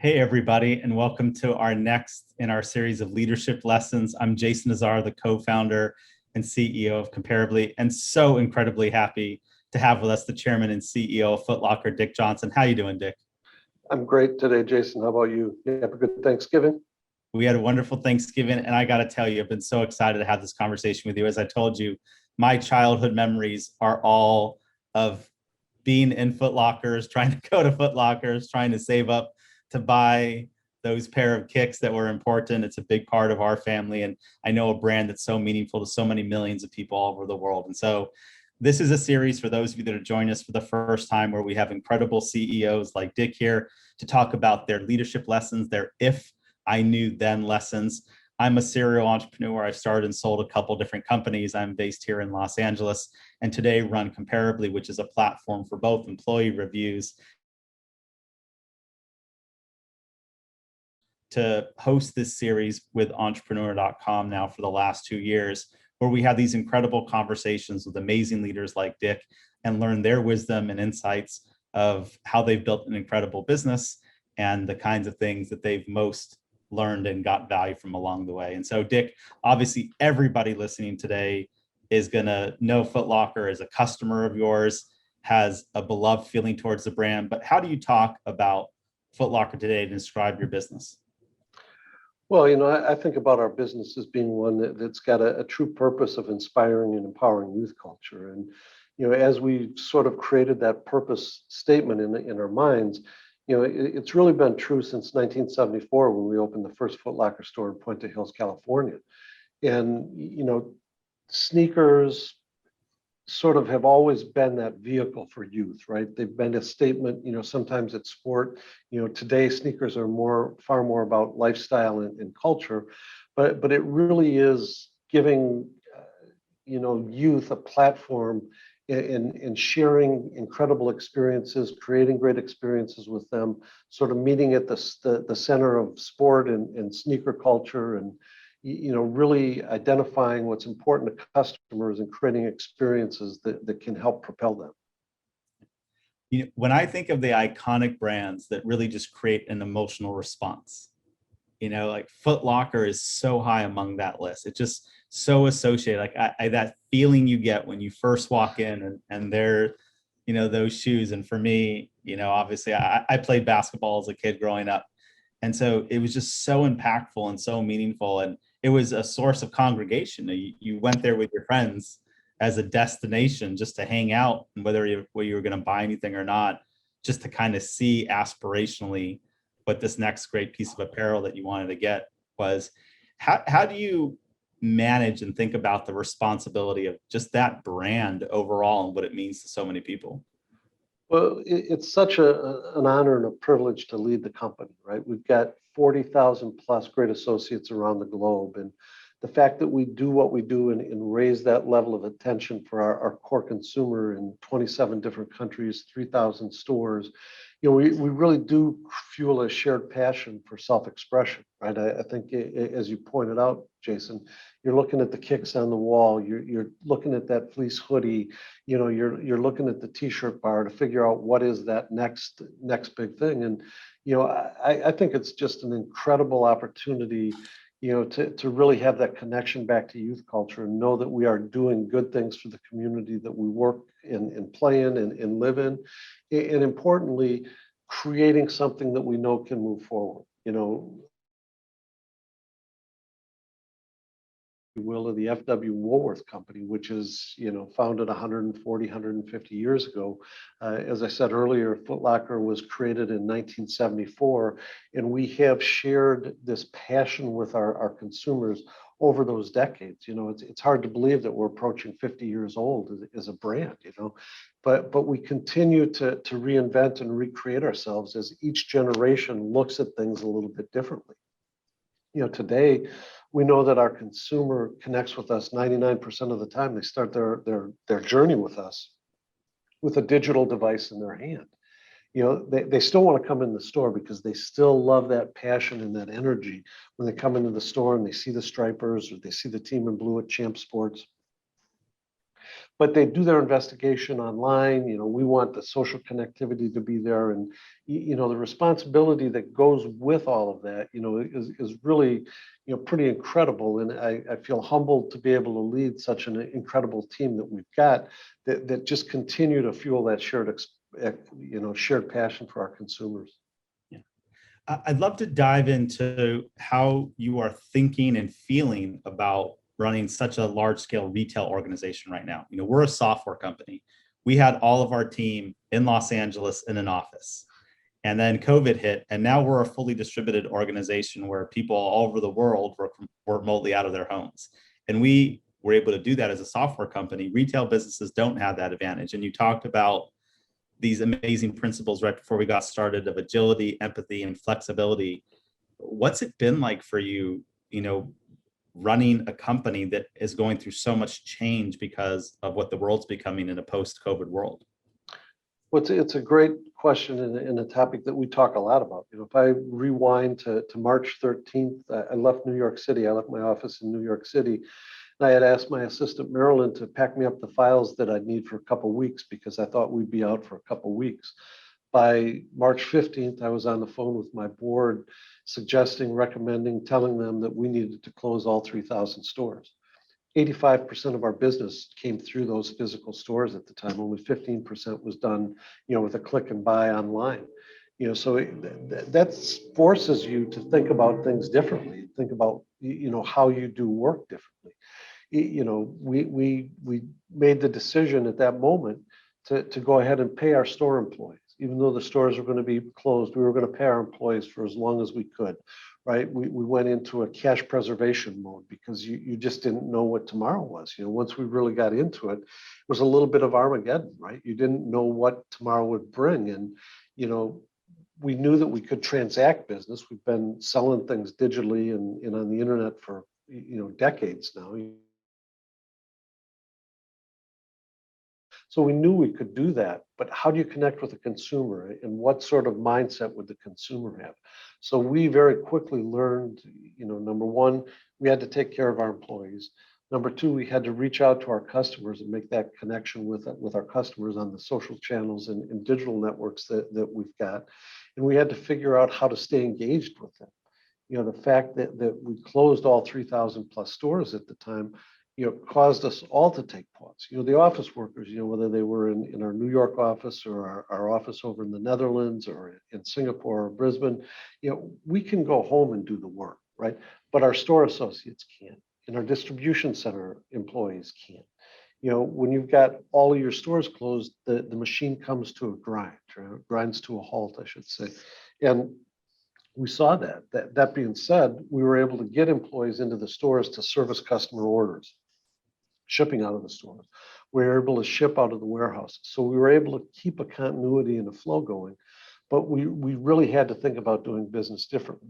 Hey, everybody, and welcome to our next in our series of leadership lessons. I'm Jason Azar, the co-founder and CEO of Comparably, and so incredibly happy to have with us the chairman and CEO of Foot Locker, Dick Johnson. How you doing, Dick? I'm great today, Jason. How about you? You have a good Thanksgiving? We had a wonderful Thanksgiving, and I got to tell you, I've been so excited to have this conversation with you. As I told you, my childhood memories are all of being in Foot Lockers, trying to go to Foot Lockers, trying to save up to buy those pair of kicks that were important. It's a big part of our family. And I know a brand that's so meaningful to so many millions of people all over the world. And so this is a series for those of you that are joining us for the first time where we have incredible CEOs like Dick here to talk about their leadership lessons, their if I knew then lessons. I'm a serial entrepreneur. I've started and sold a couple different companies. I'm based here in Los Angeles and today run Comparably, which is a platform for both employee reviews to host this series with entrepreneur.com now for the last 2 years, where we have these incredible conversations with amazing leaders like Dick and learn their wisdom and insights of how they've built an incredible business and the kinds of things that they've most learned and got value from along the way. And so, Dick, obviously everybody listening today is going to know Foot Locker as a customer of yours, has a beloved feeling towards the brand. But how do you talk about Foot Locker today to describe your business? Well, I think about our business as being one that's got a true purpose of inspiring and empowering youth culture. And, as we sort of created that purpose statement in our minds, it's really been true since 1974 when we opened the first Foot Locker store in Puente Hills, California. And, sneakers sort of have always been that vehicle for youth, right? They've been a statement, sometimes it's sport. Today sneakers are far more about lifestyle and culture, but it really is giving, youth a platform in sharing incredible experiences, creating great experiences with them, sort of meeting at the center of sport and sneaker culture, and really identifying what's important to customers and creating experiences that can help propel them. When I think of the iconic brands that really just create an emotional response, like Foot Locker is so high among that list. It's just so associated. Like that feeling you get when you first walk in and they're, those shoes. And for me, obviously I played basketball as a kid growing up. And so it was just so impactful and so meaningful. And it was a source of congregation. You went there with your friends as a destination just to hang out, and whether you were going to buy anything or not, just to kind of see aspirationally what this next great piece of apparel that you wanted to get was. How do you manage and think about the responsibility of just that brand overall and what it means to so many people? Well, it's such an honor and a privilege to lead the company, right? We've got 40,000 plus great associates around the globe. And the fact that we do what we do and raise that level of attention for our core consumer in 27 different countries, 3,000 stores, we really do fuel a shared passion for self-expression, right? I think, as you pointed out, Jason, you're looking at the kicks on the wall, you're looking at that fleece hoodie, you're looking at the t-shirt bar to figure out what is that next big thing. And, I think it's just an incredible opportunity, to really have that connection back to youth culture and know that we are doing good things for the community that we work in and play in and live in. And importantly, creating something that we know can move forward, of the FW Woolworth Company, which is, founded 140, 150 years ago. As I said earlier, Foot Locker was created in 1974, and we have shared this passion with our consumers over those decades. It's hard to believe that we're approaching 50 years old as a brand, but we continue to reinvent and recreate ourselves as each generation looks at things a little bit differently. Today, we know that our consumer connects with us 99% of the time. They start their journey with us with a digital device in their hand. They still want to come in the store because they still love that passion and that energy when they come into the store and they see the stripers or they see the team in blue at Champ Sports. but they do their investigation online. We want the social connectivity to be there, and the responsibility that goes with all of that, is really, pretty incredible. And I feel humbled to be able to lead such an incredible team that we've got that just continue to fuel that shared passion for our consumers. Yeah. I'd love to dive into how you are thinking and feeling about running such a large scale retail organization right now. We're a software company. We had all of our team in Los Angeles in an office. And then COVID hit, and now we're a fully distributed organization where people all over the world work remotely out of their homes. And we were able to do that as a software company. Retail businesses don't have that advantage. And you talked about these amazing principles right before we got started of agility, empathy, and flexibility. What's it been like for you, running a company that is going through so much change because of what the world's becoming in a post-COVID world? Well, it's a great question and a topic that we talk a lot about. If I rewind to March 13th, I left New York City. I left my office in New York City. And I had asked my assistant, Marilyn, to pack me up the files that I'd need for a couple of weeks because I thought we'd be out for a couple of weeks. By March 15th, I was on the phone with my board suggesting, recommending, telling them that we needed to close all 3,000 stores. 85% of our business came through those physical stores at the time. Only 15% was done, with a click and buy online. So that forces you to think about things differently. Think about, how you do work differently. We made the decision at that moment to go ahead and pay our store employees. Even though the stores were going to be closed, we were going to pay our employees for as long as we could. Right? We went into a cash preservation mode because you just didn't know what tomorrow was. Once we really got into it, it was a little bit of Armageddon, right? You didn't know what tomorrow would bring. And, we knew that we could transact business. We've been selling things digitally and on the internet for, decades now. So we knew we could do that, but how do you connect with the consumer and what sort of mindset would the consumer have? So we very quickly learned, number one, we had to take care of our employees. Number two, we had to reach out to our customers and make that connection with our customers on the social channels and digital networks that we've got. And we had to figure out how to stay engaged with them. The fact that we closed all 3,000 plus stores at the time, caused us all to take pause. The office workers, whether they were in our New York office or our office over in the Netherlands or in Singapore or Brisbane, we can go home and do the work, right? But our store associates can't, and our distribution center employees can't. When you've got all of your stores closed, the machine comes to a grind, right? Grinds to a halt, I should say. And we saw that. That being said, we were able to get employees into the stores to service customer orders, shipping out of the stores. We were able to ship out of the warehouse. So we were able to keep a continuity and a flow going, but we really had to think about doing business differently.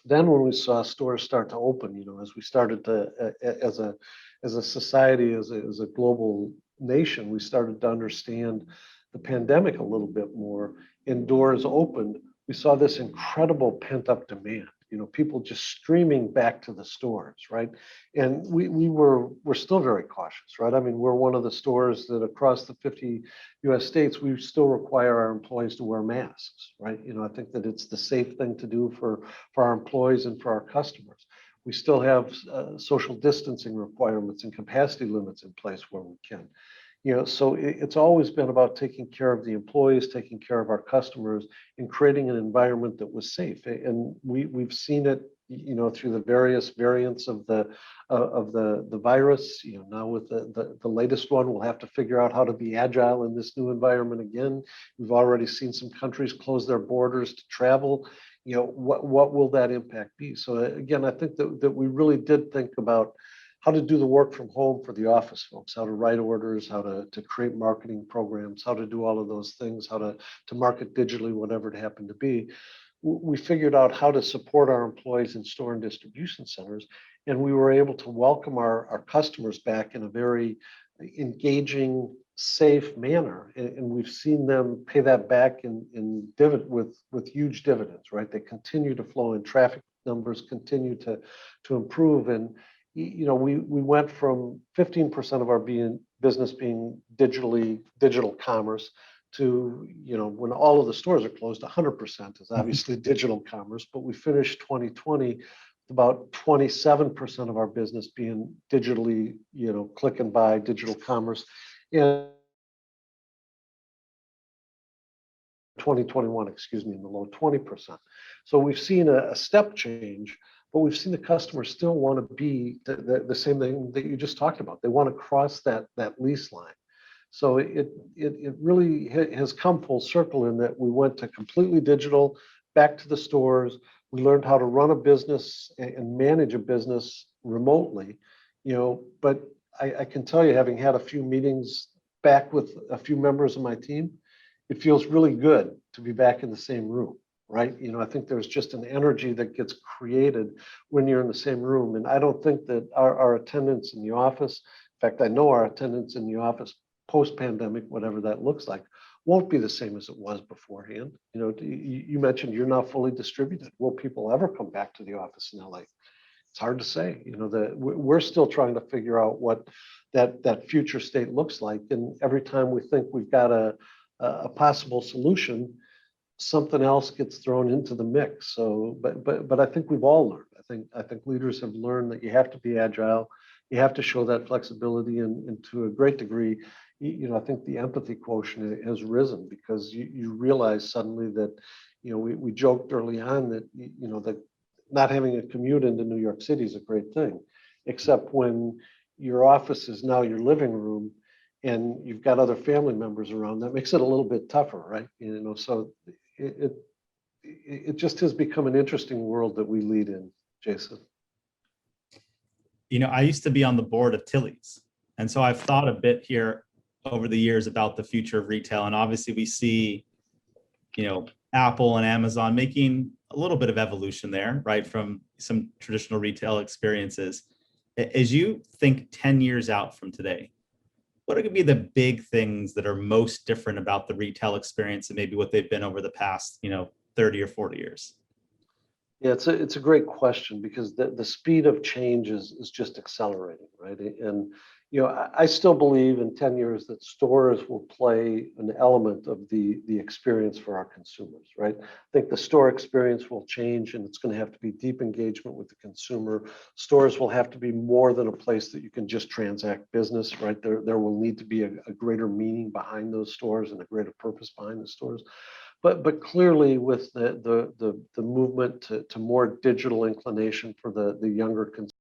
Then when we saw stores start to open, as we started to, as a society, as a global nation, we started to understand the pandemic a little bit more, and doors opened. We saw this incredible pent-up demand, people just streaming back to the stores, right? And we're still very cautious, right? I mean, we're one of the stores that across the 50 US states, we still require our employees to wear masks, right? I think that it's the safe thing to do for our employees and for our customers. We still have social distancing requirements and capacity limits in place where we can. So it's always been about taking care of the employees, taking care of our customers, and creating an environment that was safe. And we've seen it, through the various variants of the virus. Now with the latest one, we'll have to figure out how to be agile in this new environment again. We've already seen some countries close their borders to travel. What will that impact be? So again, I think that we really did think about how to do the work from home for the office folks, how to write orders, how to create marketing programs, how to do all of those things, how to market digitally, whatever it happened to be. We figured out how to support our employees in store and distribution centers, and we were able to welcome our customers back in a very engaging, safe manner. And we've seen them pay that back in with huge dividends, right? They continue to flow in, traffic numbers continue to improve. And we went from 15% of our business being digital commerce to, when all of the stores are closed, 100% is obviously digital commerce, but we finished 2020 with about 27% of our business being digitally, click and buy, digital commerce. And 2021, excuse me, in the low 20%. So we've seen a step change, but we've seen the customers still want to be the same thing that you just talked about. They want to cross that lease line. So it really has come full circle in that we went to completely digital, back to the stores. We learned how to run a business and manage a business remotely, but I can tell you, having had a few meetings back with a few members of my team, it feels really good to be back in the same room, right? I think there's just an energy that gets created when you're in the same room. And I don't think that our attendance in the office, in fact, I know our attendance in the office post-pandemic, whatever that looks like, won't be the same as it was beforehand. You mentioned you're now fully distributed. Will people ever come back to the office in LA? It's hard to say. We're still trying to figure out what that future state looks like. And every time we think we've got a possible solution, something else gets thrown into the mix. So, but I think we've all learned. I think leaders have learned that you have to be agile, you have to show that flexibility, and to a great degree, I think the empathy quotient has risen because you realize suddenly that, we joked early on that, that not having a commute into New York City is a great thing, except when your office is now your living room and you've got other family members around, that makes it a little bit tougher, right? So it just has become an interesting world that we lead in, Jason. I used to be on the board of Tilly's. And so I've thought a bit here over the years about the future of retail. And obviously we see, Apple and Amazon making a little bit of evolution there, right? From some traditional retail experiences. As you think 10 years out from today, what are going to be the big things that are most different about the retail experience and maybe what they've been over the past, 30 or 40 years? Yeah, it's a great question because the speed of change is just accelerating, right? And I still believe in 10 years that stores will play an element of the experience for our consumers, right? I think the store experience will change, and it's going to have to be deep engagement with the consumer. Stores will have to be more than a place that you can just transact business, right? There will need to be a greater meaning behind those stores and a greater purpose behind the stores. But clearly, with the movement to more digital inclination for the younger consumer,